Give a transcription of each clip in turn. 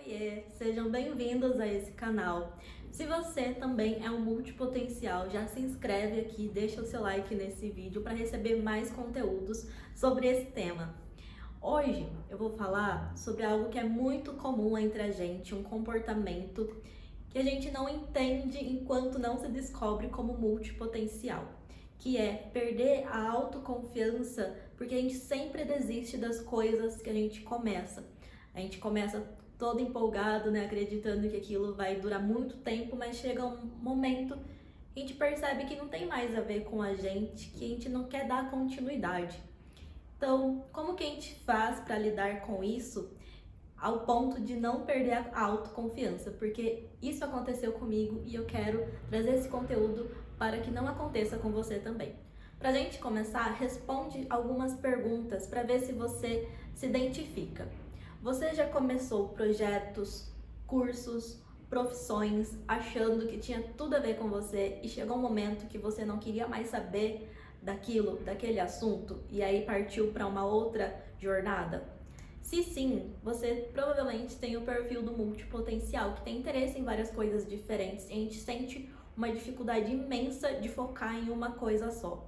Oiê, sejam bem-vindos a esse canal. Se você também é um multipotencial, já se inscreve aqui, deixa o seu like nesse vídeo para receber mais conteúdos sobre esse tema. Hoje eu vou falar sobre algo que é muito comum entre a gente, um comportamento que a gente não entende enquanto não se descobre como multipotencial, que é perder a autoconfiança porque a gente sempre desiste das coisas que a gente começa. A gente começa todo empolgado, né, acreditando que aquilo vai durar muito tempo, mas chega um momento que a gente percebe que não tem mais a ver com a gente, que a gente não quer dar continuidade. Então, como que a gente faz para lidar com isso ao ponto de não perder a autoconfiança? Porque isso aconteceu comigo e eu quero trazer esse conteúdo para que não aconteça com você também. Pra gente começar, responde algumas perguntas para ver se você se identifica. Você já começou projetos, cursos, profissões, achando que tinha tudo a ver com você e chegou um momento que você não queria mais saber daquilo, daquele assunto e aí partiu para uma outra jornada? Se sim, você provavelmente tem o perfil do multipotencial, que tem interesse em várias coisas diferentes e a gente sente uma dificuldade imensa de focar em uma coisa só.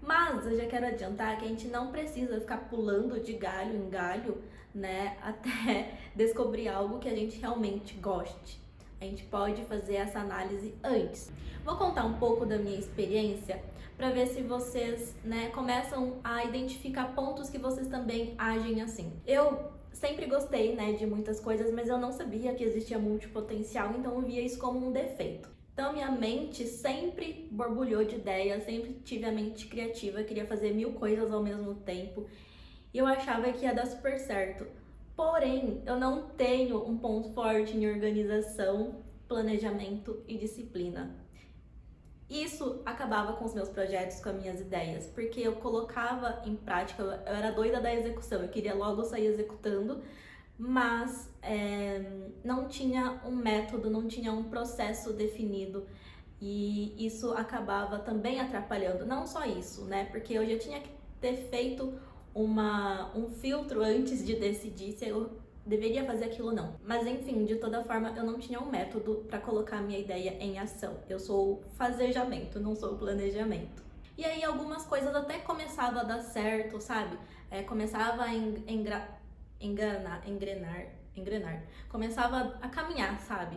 Mas eu já quero adiantar que a gente não precisa ficar pulando de galho em galho, né, até descobrir algo que a gente realmente goste. A gente pode fazer essa análise antes. Vou contar um pouco da minha experiência para ver se vocês, né, começam a identificar pontos que vocês também agem assim. Eu sempre gostei, né, de muitas coisas, mas eu não sabia que existia multipotencial, então eu via isso como um defeito. Então minha mente sempre borbulhou de ideias, sempre tive a mente criativa, queria fazer 1000 coisas ao mesmo tempo e eu achava que ia dar super certo. Porém, eu não tenho um ponto forte em organização, planejamento e disciplina. Isso acabava com os meus projetos, com as minhas ideias, porque eu colocava em prática, eu era doida da execução, eu queria logo sair executando, mas não tinha um método, não tinha um processo definido e isso acabava também atrapalhando. Não só isso, né? Porque eu já tinha que ter feito um filtro antes de decidir se eu deveria fazer aquilo ou não. Mas enfim, de toda forma, eu não tinha um método para colocar a minha ideia em ação. Eu sou o fazejamento, não sou o planejamento. E aí algumas coisas até começavam a dar certo, sabe? Começava a engrenar, começava a caminhar, sabe?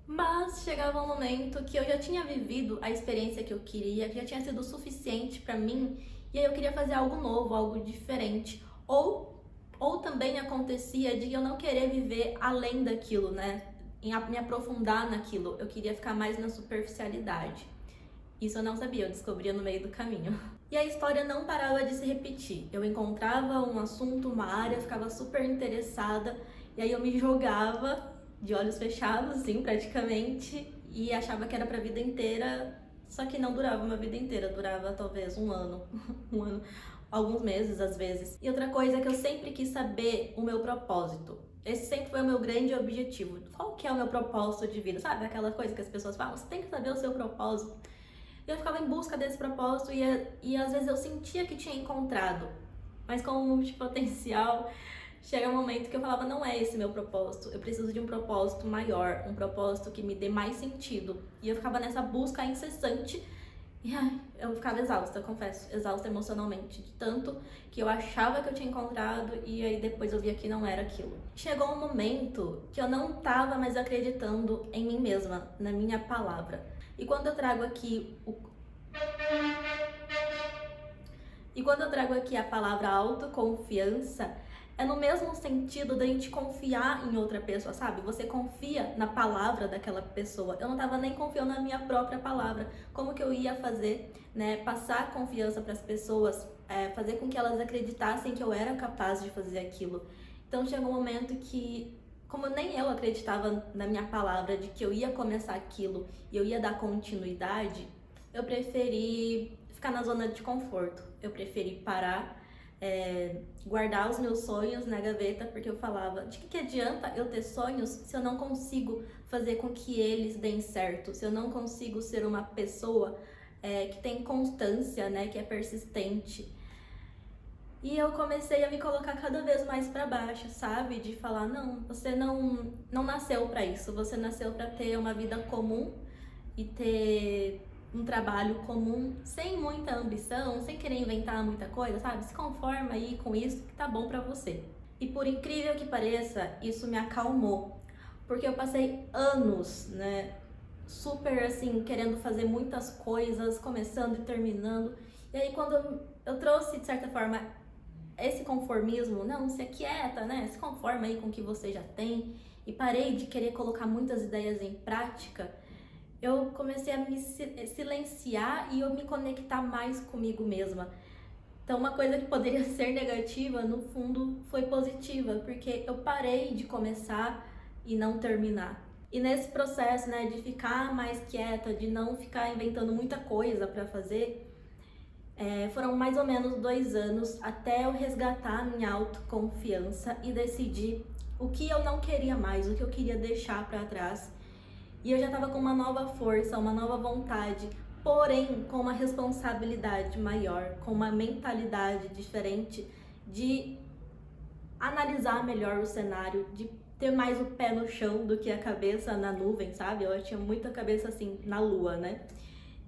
Mas chegava um momento que eu já tinha vivido a experiência que eu queria, que já tinha sido suficiente pra mim, e aí eu queria fazer algo novo, algo diferente. Ou também acontecia de eu não querer viver além daquilo, né? Me aprofundar naquilo, eu queria ficar mais na superficialidade. Isso eu não sabia, eu descobria no meio do caminho. E a história não parava de se repetir. Eu encontrava um assunto, uma área, ficava super interessada, e aí eu me jogava de olhos fechados, assim, praticamente, e achava que era pra vida inteira, só que não durava uma vida inteira, durava talvez um ano, um ano, alguns meses às vezes. E outra coisa é que eu sempre quis saber o meu propósito. Esse sempre foi o meu grande objetivo. Qual que é o meu propósito de vida? Sabe aquela coisa que as pessoas falam? Você tem que saber o seu propósito. Eu ficava em busca desse propósito e às vezes eu sentia que tinha encontrado, mas como multipotencial, chega um momento que eu falava, não é esse meu propósito, eu preciso de um propósito maior, um propósito que me dê mais sentido. E eu ficava nessa busca incessante e eu ficava exausta, confesso, exausta emocionalmente, de tanto que eu achava que eu tinha encontrado e aí depois eu via que não era aquilo. Chegou um momento que eu não estava mais acreditando em mim mesma, na minha palavra. E quando eu trago aqui a palavra autoconfiança, é no mesmo sentido da gente confiar em outra pessoa, sabe? Você confia na palavra daquela pessoa. Eu não tava nem confiando na minha própria palavra. Como que eu ia fazer, né? Passar confiança para as pessoas, fazer com que elas acreditassem que eu era capaz de fazer aquilo. Então chegou um momento que, como nem eu acreditava na minha palavra de que eu ia começar aquilo e eu ia dar continuidade, eu preferi ficar na zona de conforto. Eu preferi parar, guardar os meus sonhos na gaveta, porque eu falava, de que adianta eu ter sonhos se eu não consigo fazer com que eles deem certo, se eu não consigo ser uma pessoa que tem constância, né, que é persistente. E eu comecei a me colocar cada vez mais para baixo, sabe? De falar, não, você não nasceu para isso, você nasceu para ter uma vida comum e ter um trabalho comum, sem muita ambição, sem querer inventar muita coisa, sabe? Se conforma aí com isso que tá bom para você. E por incrível que pareça, isso me acalmou, porque eu passei anos, né, super assim, querendo fazer muitas coisas, começando e terminando. E aí quando eu trouxe, de certa forma, esse conformismo, não, se aquieta, né? Se conforma aí com o que você já tem, e parei de querer colocar muitas ideias em prática, eu comecei a me silenciar e eu me conectar mais comigo mesma. Então, uma coisa que poderia ser negativa, no fundo, foi positiva, porque eu parei de começar e não terminar. E nesse processo, né, de ficar mais quieta, de não ficar inventando muita coisa para fazer, foram mais ou menos 2 anos até eu resgatar a minha autoconfiança e decidir o que eu não queria mais, o que eu queria deixar para trás. E eu já estava com uma nova força, uma nova vontade, porém com uma responsabilidade maior, com uma mentalidade diferente de analisar melhor o cenário, de ter mais o pé no chão do que a cabeça na nuvem, sabe? Eu tinha muita cabeça assim na lua, né?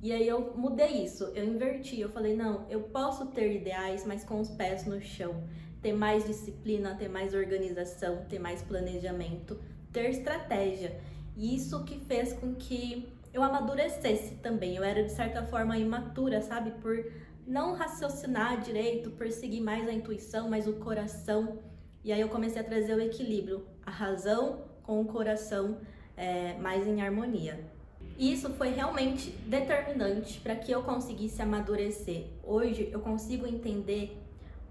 E aí eu mudei isso, eu inverti, eu falei, não, eu posso ter ideais, mas com os pés no chão. Ter mais disciplina, ter mais organização, ter mais planejamento, ter estratégia. E isso que fez com que eu amadurecesse também. Eu era, de certa forma, imatura, sabe? Por não raciocinar direito, por seguir mais a intuição, mais o coração. E aí eu comecei a trazer o equilíbrio, a razão com o coração mais em harmonia. E isso foi realmente determinante para que eu conseguisse amadurecer. Hoje eu consigo entender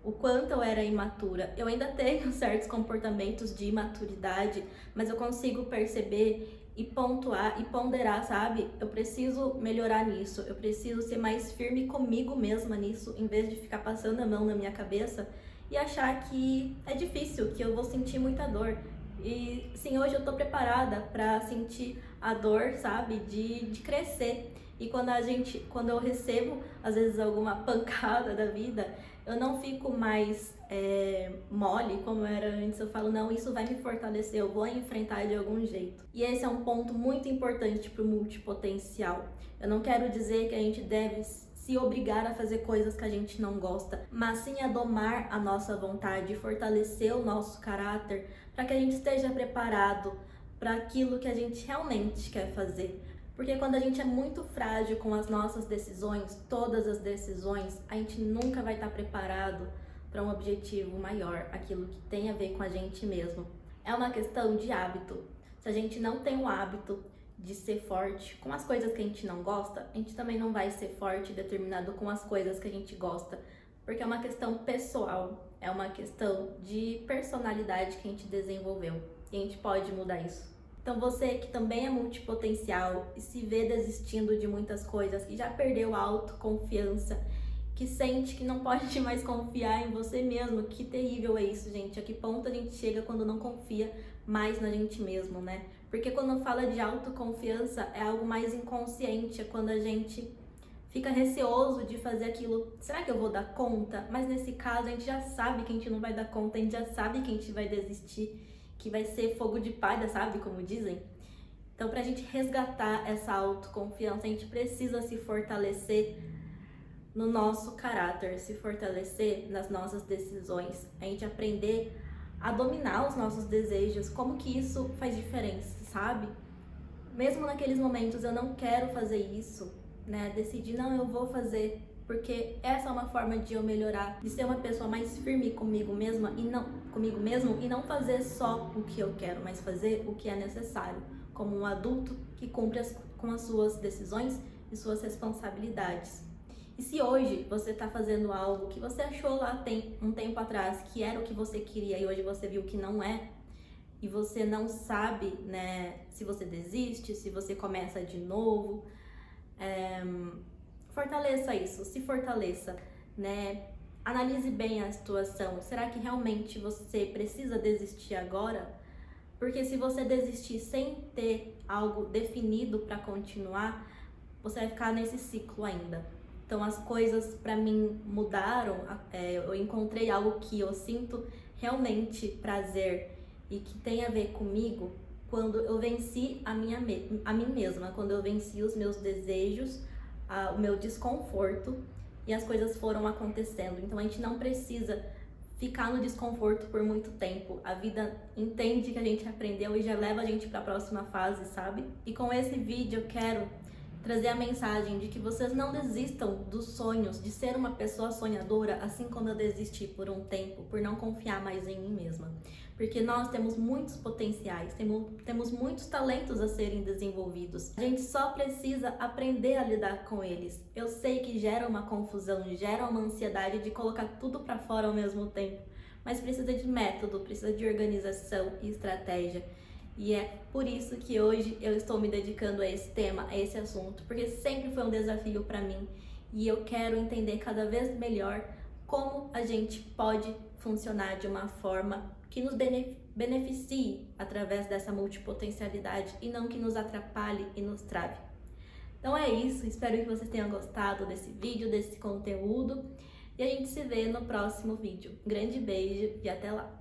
o quanto eu era imatura. Eu ainda tenho certos comportamentos de imaturidade, mas eu consigo perceber e pontuar e ponderar, sabe? Eu preciso melhorar nisso, eu preciso ser mais firme comigo mesma nisso, em vez de ficar passando a mão na minha cabeça e achar que é difícil, que eu vou sentir muita dor. E sim, hoje eu tô preparada para sentir a dor, sabe? De crescer. E quando eu recebo, às vezes, alguma pancada da vida, eu não fico mais mole como era antes. Eu falo, não, isso vai me fortalecer, eu vou enfrentar de algum jeito. E esse é um ponto muito importante para o multipotencial. Eu não quero dizer que a gente deve se obrigar a fazer coisas que a gente não gosta, mas sim a domar a nossa vontade, fortalecer o nosso caráter, para que a gente esteja preparado para aquilo que a gente realmente quer fazer. Porque quando a gente é muito frágil com as nossas decisões, todas as decisões, a gente nunca vai estar preparado para um objetivo maior, aquilo que tem a ver com a gente mesmo. É uma questão de hábito. Se a gente não tem o hábito de ser forte com as coisas que a gente não gosta, a gente também não vai ser forte e determinado com as coisas que a gente gosta, porque é uma questão pessoal, é uma questão de personalidade que a gente desenvolveu e a gente pode mudar isso. Então você que também é multipotencial e se vê desistindo de muitas coisas, que já perdeu a autoconfiança, que sente que não pode mais confiar em você mesmo, que terrível é isso, gente. A que ponto a gente chega quando não confia mais na gente mesmo, né? Porque quando fala de autoconfiança é algo mais inconsciente, é quando a gente fica receoso de fazer aquilo. Será que eu vou dar conta? Mas nesse caso a gente já sabe que a gente não vai dar conta, a gente já sabe que a gente vai desistir, que vai ser fogo de palha, sabe? Como dizem. Então, pra gente resgatar essa autoconfiança, a gente precisa se fortalecer no nosso caráter, se fortalecer nas nossas decisões, a gente aprender a dominar os nossos desejos, como que isso faz diferença, sabe? Mesmo naqueles momentos eu não quero fazer isso, né? Decidir, não, eu vou fazer, porque essa é uma forma de eu melhorar, de ser uma pessoa mais firme comigo mesma e não fazer só o que eu quero, mas fazer o que é necessário, como um adulto que cumpre com as suas decisões e suas responsabilidades. E se hoje você está fazendo algo que você achou lá um tempo atrás que era o que você queria e hoje você viu que não é, e você não sabe, né, se você desiste, se você começa de novo, fortaleça isso, se fortaleça, né? Analise bem a situação. Será que realmente você precisa desistir agora? Porque se você desistir sem ter algo definido para continuar, você vai ficar nesse ciclo ainda. Então as coisas para mim mudaram, eu encontrei algo que eu sinto realmente prazer e que tem a ver comigo quando eu venci a mim mesma, quando eu venci os meus desejos, o meu desconforto e as coisas foram acontecendo. Então a gente não precisa ficar no desconforto por muito tempo. A vida entende que a gente aprendeu e já leva a gente para a próxima fase, sabe? E com esse vídeo eu quero trazer a mensagem de que vocês não desistam dos sonhos, de ser uma pessoa sonhadora, assim como eu desisti por um tempo, por não confiar mais em mim mesma. Porque nós temos muitos potenciais, temos muitos talentos a serem desenvolvidos. A gente só precisa aprender a lidar com eles. Eu sei que gera uma confusão, gera uma ansiedade de colocar tudo para fora ao mesmo tempo, mas precisa de método, precisa de organização e estratégia. E é por isso que hoje eu estou me dedicando a esse tema, a esse assunto, porque sempre foi um desafio para mim e eu quero entender cada vez melhor como a gente pode funcionar de uma forma que nos beneficie através dessa multipotencialidade e não que nos atrapalhe e nos trave. Então é isso, espero que vocês tenham gostado desse vídeo, desse conteúdo e a gente se vê no próximo vídeo. Um grande beijo e até lá!